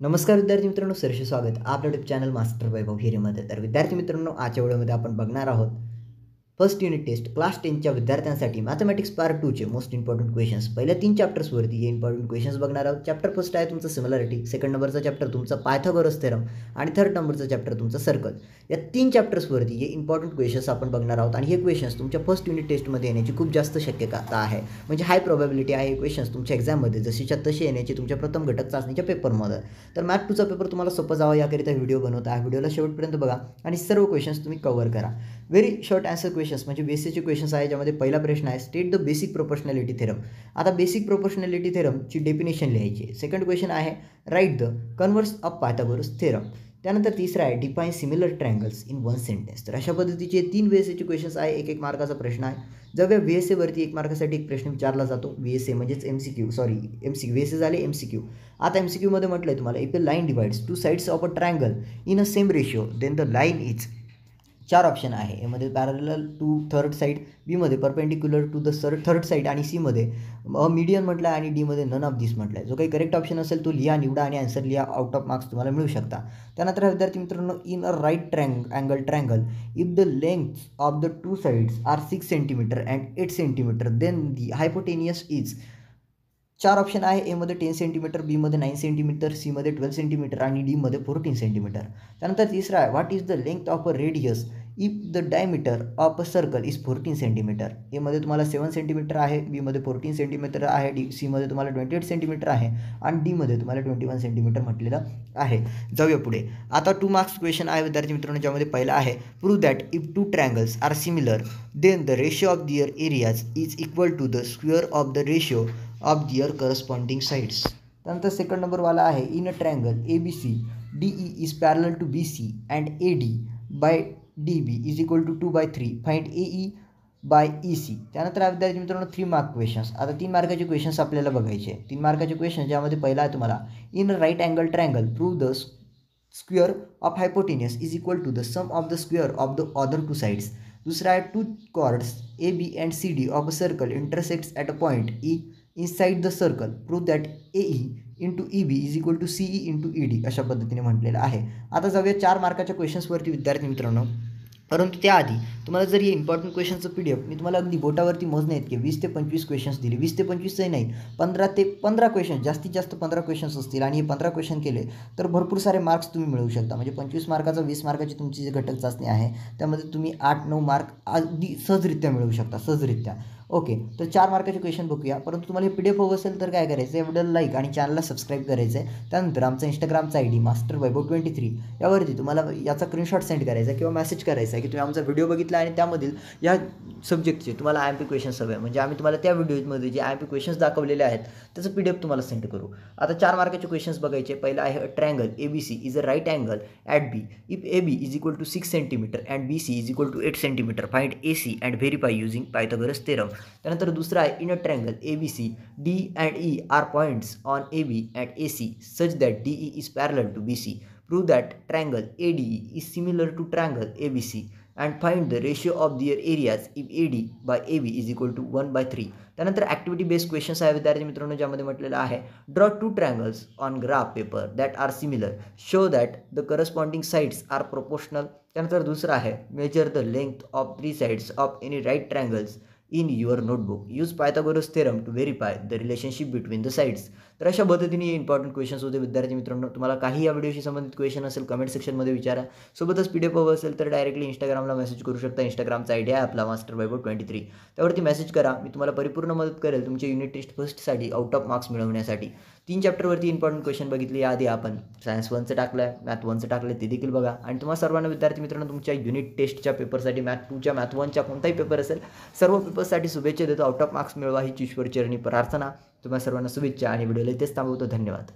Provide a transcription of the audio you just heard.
नमस्कार विद्यार्थी मित्रांनो, सहर्ष स्वागत आपल्या यूट्यूब चॅनल मास्टर वैभव हिरेमध्ये. तर विद्यार्थी मित्रांनो, आजच्या व्हिडिओमध्ये आपण बघणार आहोत फर्स्ट युनिट टेस्ट क्लास 10च्या विद्यार्थ्यांसाठी मॅथमॅटिक्स पार्ट 2चे मोस्ट इम्पॉर्टंट क्वेश्चन्स. पहिल्या 3 चॅप्टर्सवरती हे इम्पॉर्टंट क्वेश्चन्स बघणार आहोत. चॅप्टर फर्स्ट आहे तुमचं सिमिलॅरिटी, सेकंड नंबरचा चॅप्टर तुमचा पायथागोरस थेरम आणि थर्ड नंबरचा चॅप्टर तुमचा सर्कल. या 3 चॅप्टर्सवरती हे इम्पॉर्टंट क्वेश्चन्स आपण बघणार आहोत आणि हे क्वेश्चन्स तुमच्या फर्स्ट युनिट टेस्टमध्ये येण्याची खूप जास्त शक्यता आहे. म्हणजे हाय प्रोबॅबिलिटी आहे हे क्वेश्चन्स तुमच्या एक्झाममध्ये जशीच्या तशी येण्याची तुमच्या प्रथम घटक चाचणीच्या पेपरमध्ये. तर मॅथ 2चा पेपर तुम्हाला सोपं जावा याकरिता व्हिडिओ बनवता आहे. व्हिडिओला शेवटपर्यंत बघा आणि सर्व क्वेश्चन्स तुम्ही कव्हर करा. व्हेरी शॉर्ट आन्सर क्वेश्चन्स म्हणजे बेसिकचे क्वेश्चन्स आहे, ज्यामध्ये पहिला प्रश्न आहे state the basic proportionality theorem. आता बेसिक प्रोपोर्शनॅलिटी थेरमची डेफिनेशन लिहायची. सेकंड क्वेश्चन आहे write the converse of Pythagoras theorem. त्यानंतर तिसरा आहे define similar triangles in one sentence. तर अशा पद्धतीचे 3 VSAचे क्वेश्चन्स आहे. एक मार्काचा प्रश्न आहे. जेव्हा VSAवरती 1 मार्कासाठी एक प्रश्न विचारला जातो. VSA म्हणजेच MCQ VSA झाले MCQ. आता MCQ मध्ये म्हटलं आहे तुम्हाला if a line divides two sides of a triangle in a same ratio then the line is. 4 option आहे. एमध्ये पॅरलल टू थर्ड साईड, बीमध्ये perpendicular to the third side आणि सीमध्ये मीडियन म्हटलं आहे आणि डीमध्ये नन ऑफ दिस म्हटलं आहे. जो काही करेक्ट ऑप्शन असेल तो लिहा, निवडा आणि आन्सर लिहा. आउट ऑफ मार्क्स तुम्हाला मिळू शकता. त्यानंतर विद्यार्थी मित्रांनो, in a right angle triangle if the length of the two sides are 6 centimetre and 8 centimetre then the hypotenuse is. 4 option आहे. एमध्ये 10 सेंटीमीटर, बीमध्ये 9 सेंटीमीटर, सीमध्ये 12 सेंटीमीटर आणि डीमध्ये 14 सेंटीमीटर. त्यानंतर तिसरा आहे what is the length of a radius if the diameter of a circle is 14 centimetre. एमध्ये तुम्हाला 7 सेंटीमीटर आहे, बीमध्ये 14 सेंटीमीटर आहे, सीमध्ये तुम्हाला 28 सेंटीमीटर आहे आणि डीमध्ये तुम्हाला 21 सेंटीमीटर म्हटलेलं आहे. जाऊया पुढे. आता 2 मार्क्स क्वेश्चन आहे विद्यार्थी मित्रांनो, ज्यामध्ये पहिला आहे prove that if 2 triangles are similar then the ratio of their areas is equal to the square of the ratio of their corresponding sides. त्यानंतर सेकंड नंबरवाला आहे in a triangle ABC DE is parallel to BC and AD by DB is equal to 2/3 find AE by EC. त्यानंतर विद्यार्थी मित्रांनो 3 mark questions. आता 3 मार्काचे questions आपल्याला बघायचे. 3 मार्काचे question ज्यामध्ये पहिला आहे तुम्हाला in a right angle triangle prove the square of hypotenuse is equal to the sum of the square of the other two sides. दुसरा आहे 2 chords AB and CD of a circle intersects at a point E inside the circle. Prove that AE into EB is equal to CE into ED. अशा पद्धतीने म्हटलेलं आहे. आता जाऊया 4 मार्काच्या क्वेश्चन्सवरती विद्यार्थी मित्रांनो. परंतु त्याआधी तुम्हाला जर हे इम्पॉर्टंट क्वेश्चनचं PDF मी तुम्हाला अगदी बोटावरती मोजणे आहेत की 20 ते 25 क्वेश्चन्स दिले. 20 ते 25च नाही, 15 ते 15 क्वेश्चन, जास्तीत जास्त 15 क्वेश्चन्स असतील आणि हे 15 क्वेश्चन केले तर भरपूर सारे मार्क्स तुम्ही मिळवू शकता. म्हणजे 25 मार्काचा 20 मार्काची तुमची जी घटक चाचणी आहे त्यामध्ये तुम्ही 8-9 मार्क अगदी सहजरित्या मिळवू शकता, सहजरित्या. ओके, तर 4 मार्काचे क्वेश्चन बघूया. परंतु तुम्हाला हे PDF हवं असेल तर काय करायचं, या व्हिडिओला लाईक आणि चॅनलला सबस्क्राईब करायचं आहे. त्यानंतर आमचा इंस्टाग्रामचा ID मास्टर वैभव 23 यावरती तुम्हाला याचा स्क्रीनशॉट सेंड करायचा किंवा मेसेज करायचा की तुम्ही आमचा व्हिडिओ बघितला आणि त्यामधील या सब्जेक्टचे तुम्हाला IMP क्वेश्चन्स हवे. म्हणजे आम्ही तुम्हाला त्या व्हिडिओमध्ये जे IMP क्वेश्चन्स दाखवलेले आहेत त्याचं PDF तुम्हाला सेंड करू. आता 4 मार्काचे क्वेश्चन्स बघायचे. पहिला आहे triangle ABC is a right angle at B if AB is equal to 6 centimetre and BC is equal to 8 centimetre find AC and verify using Pythagoras theorem. त्यानंतर दुसरा आहे in a triangle ABC D and E are points on AB and AC such that DE is parallel to BC. Prove that triangle ADE is similar to triangle ABC and find the ratio of their areas if AD by AB is equal to 1/3. त्यानंतर activity based questions आहे विद्यार्थी मित्रांनो, ज्यामध्ये म्हटलेलं आहे draw 2 triangles on graph paper that are similar, show that the corresponding sides are proportional. त्यानंतर दुसरा आहे measure the length of 3 sides of any right triangles in your notebook. Use Pythagoras theorem to verify the relationship between the sides. तर अशा पद्धतीने important questions होते विद्यार्थी मित्रांनो. तुम्हाला काही या व्हिडिओशी संबंधित क्वेश्चन असेल कमेंट सेक्शनमध्ये विचारा. सोबतच PDF हवं असेल तर डायरेक्टली इंस्टाग्रामला मेसेज करू शकता. इंस्टाग्रामचा ID आहे आपला मास्टर वैभव 23. त्यावरती मेसेज करा. मी तुम्हाला परिपूर्ण मदत करेल तुमच्या युनिट टेस्ट फर्स्टसाठी आउट ऑफ मार्क्स मिळवण्यासाठी. 3 चॅप्टरवरती इम्पॉर्टंट क्वेश्चन बघितले. याआधी आपण सायन्स 1चं टाकलं आहे, मॅथ 1चं टाकलं आहे, ते देखील बघा. आणि तुम्हाला सर्वांना विद्यार्थी मित्रांनो तुमच्या युनिट टेस्टच्या पेपरसाठी मॅथ 2च्या मॅथ 1च्या कोणताही पेपर असेल सर्व पेपर्ससाठी शुभेच्छा देतो. आउट ऑफ मार्क्स मिळवा हीच ईश्वर चरणी प्रार्थना. तुम्हाला सर्वांना शुभेच्छा आणि व्हिडिओला इथेच थांबवतो. धन्यवाद.